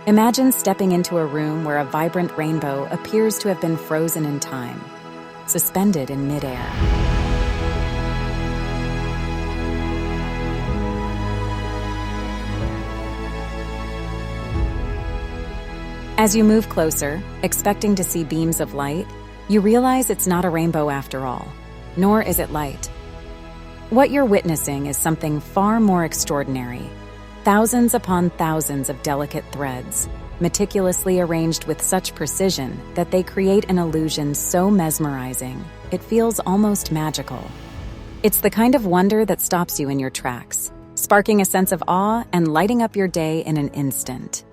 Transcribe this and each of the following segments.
Imagine stepping into a room where a vibrant rainbow appears to have been frozen in time, suspended in midair. As you move closer, expecting to see beams of light, you realize it's not a rainbow after all, nor is it light. What you're witnessing is something far more extraordinary. Thousands upon thousands of delicate threads, meticulously arranged with such precision that they create an illusion so mesmerizing, it feels almost magical. It's the kind of wonder that stops you in your tracks, sparking a sense of awe and lighting up your day in an instant.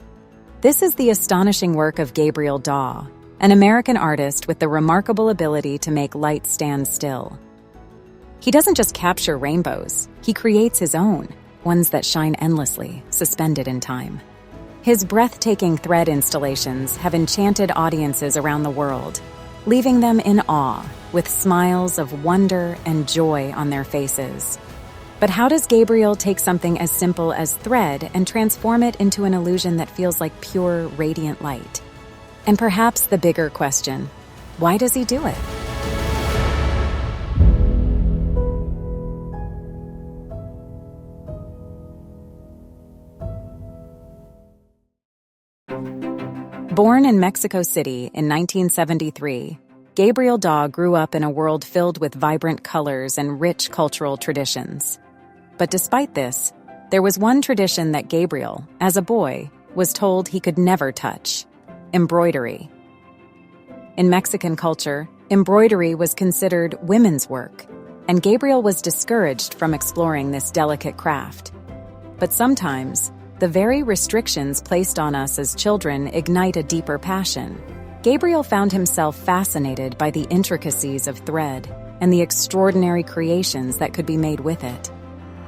This is the astonishing work of Gabriel Daw, an American artist with the remarkable ability to make light stand still. He doesn't just capture rainbows, he creates his own, ones that shine endlessly, suspended in time. His breathtaking thread installations have enchanted audiences around the world, leaving them in awe, with smiles of wonder and joy on their faces. But how does Gabriel take something as simple as thread and transform it into an illusion that feels like pure, radiant light? And perhaps the bigger question, why does he do it? Born in Mexico City in 1973, Gabriel Daw grew up in a world filled with vibrant colors and rich cultural traditions. But despite this, there was one tradition that Gabriel, as a boy, was told he could never touch: embroidery. In Mexican culture, embroidery was considered women's work, and Gabriel was discouraged from exploring this delicate craft. But sometimes, the very restrictions placed on us as children ignite a deeper passion. Gabriel found himself fascinated by the intricacies of thread and the extraordinary creations that could be made with it.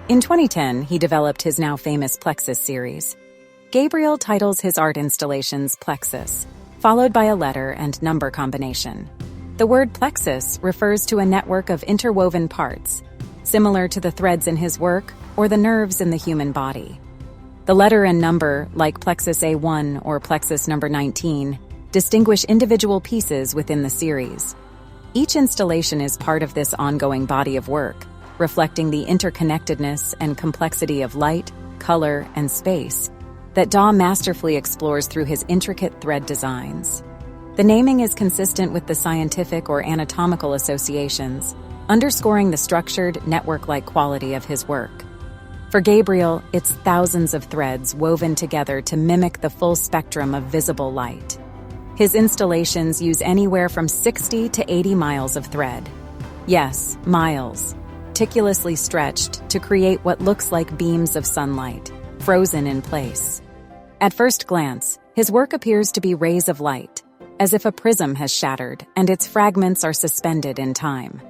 In 2010, he developed his now famous Plexus series. Gabriel titles his art installations Plexus, followed by a letter and number combination. The word plexus refers to a network of interwoven parts, similar to the threads in his work or the nerves in the human body. The letter and number, like Plexus A1 or Plexus number 19, distinguish individual pieces within the series. Each installation is part of this ongoing body of work, reflecting the interconnectedness and complexity of light, color, and space that Daw masterfully explores through his intricate thread designs. The naming is consistent with the scientific or anatomical associations, underscoring the structured, network-like quality of his work. For Gabriel, it's thousands of threads woven together to mimic the full spectrum of visible light. His installations use anywhere from 60 to 80 miles of thread. Yes, miles, meticulously stretched to create what looks like beams of sunlight, frozen in place. At first glance, his work appears to be rays of light, as if a prism has shattered and its fragments are suspended in time.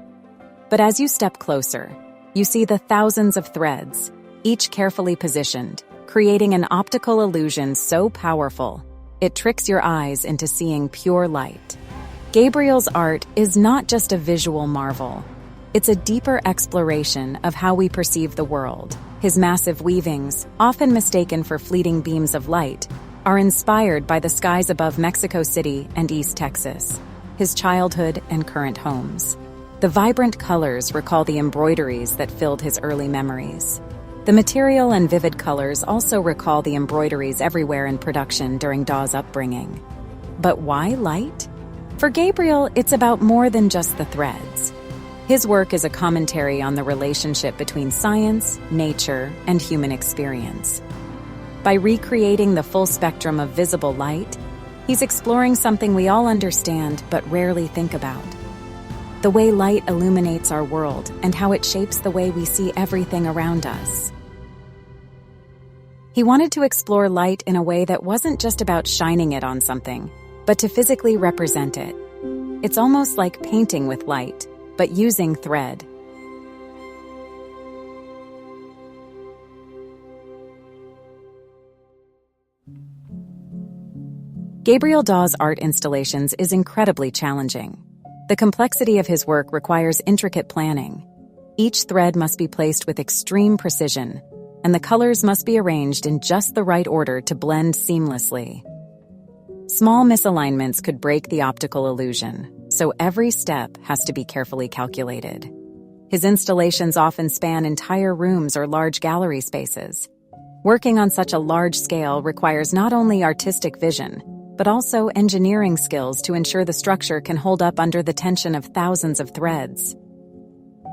But as you step closer, you see the thousands of threads, each carefully positioned, creating an optical illusion so powerful, it tricks your eyes into seeing pure light. Gabriel's art is not just a visual marvel. It's a deeper exploration of how we perceive the world. His massive weavings, often mistaken for fleeting beams of light, are inspired by the skies above Mexico City and East Texas, his childhood and current homes. The vibrant colors recall the embroideries that filled his early memories. The material and vivid colors also recall the embroideries everywhere in production during Daw's upbringing. But why light? For Gabriel, it's about more than just the threads. His work is a commentary on the relationship between science, nature, and human experience. By recreating the full spectrum of visible light, he's exploring something we all understand but rarely think about: the way light illuminates our world and how it shapes the way we see everything around us. He wanted to explore light in a way that wasn't just about shining it on something, but to physically represent it. It's almost like painting with light, but using thread. Gabriel Daw's art installations is incredibly challenging. The complexity of his work requires intricate planning. Each thread must be placed with extreme precision, and the colors must be arranged in just the right order to blend seamlessly. Small misalignments could break the optical illusion, so every step has to be carefully calculated. His installations often span entire rooms or large gallery spaces. Working on such a large scale requires not only artistic vision, but also engineering skills to ensure the structure can hold up under the tension of thousands of threads.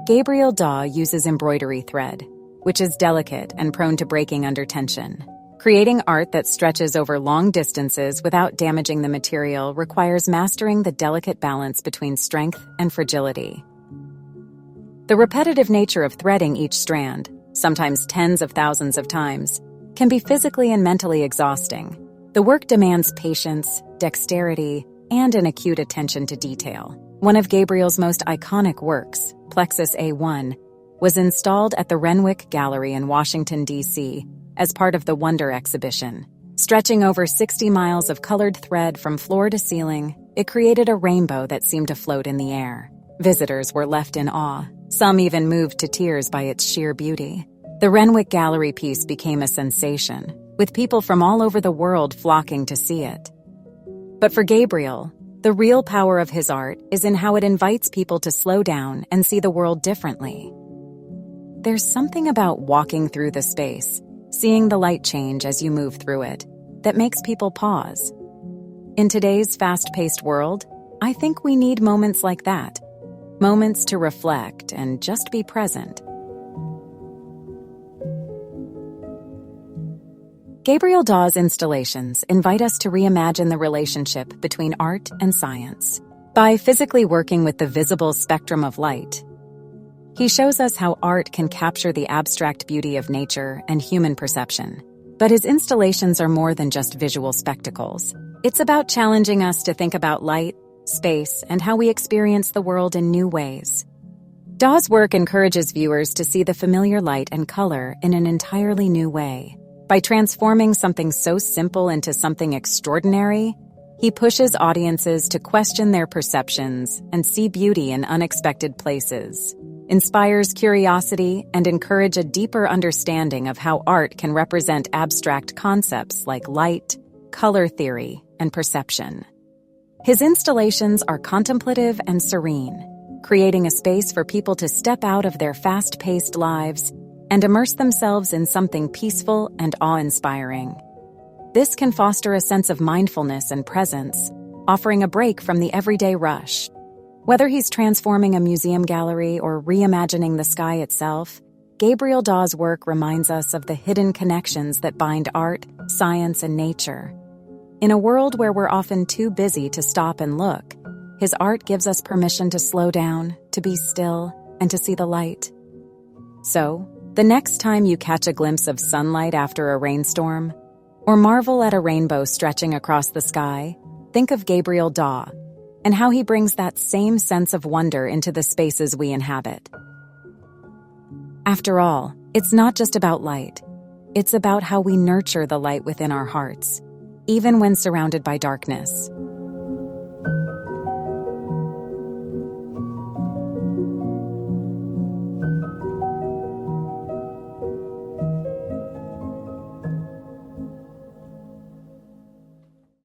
Gabriel Daw uses embroidery thread, which is delicate and prone to breaking under tension. Creating art that stretches over long distances without damaging the material requires mastering the delicate balance between strength and fragility. The repetitive nature of threading each strand, sometimes tens of thousands of times, can be physically and mentally exhausting. The work demands patience, dexterity, and an acute attention to detail. One of Gabriel's most iconic works, Plexus A1, was installed at the Renwick Gallery in Washington, D.C., as part of the Wonder exhibition. Stretching over 60 miles of colored thread from floor to ceiling, it created a rainbow that seemed to float in the air. Visitors were left in awe, some even moved to tears by its sheer beauty. The Renwick Gallery piece became a sensation, with people from all over the world flocking to see it. But for Gabriel, the real power of his art is in how it invites people to slow down and see the world differently. There's something about walking through the space, seeing the light change as you move through it, that makes people pause. In today's fast-paced world, I think we need moments like that, moments to reflect and just be present. Gabriel Daw's installations invite us to reimagine the relationship between art and science. By physically working with the visible spectrum of light, he shows us how art can capture the abstract beauty of nature and human perception. But his installations are more than just visual spectacles. It's about challenging us to think about light, space, and how we experience the world in new ways. Daw's work encourages viewers to see the familiar light and color in an entirely new way. By transforming something so simple into something extraordinary, he pushes audiences to question their perceptions and see beauty in unexpected places, inspires curiosity, and encourage a deeper understanding of how art can represent abstract concepts like light, color theory, and perception. His installations are contemplative and serene, creating a space for people to step out of their fast-paced lives and immerse themselves in something peaceful and awe-inspiring. This can foster a sense of mindfulness and presence, offering a break from the everyday rush. Whether he's transforming a museum gallery or reimagining the sky itself, Gabriel Daw's work reminds us of the hidden connections that bind art, science, and nature. In a world where we're often too busy to stop and look, his art gives us permission to slow down, to be still, and to see the light. So, the next time you catch a glimpse of sunlight after a rainstorm, or marvel at a rainbow stretching across the sky, think of Gabriel Daw and how he brings that same sense of wonder into the spaces we inhabit. After all, it's not just about light. It's about how we nurture the light within our hearts, even when surrounded by darkness.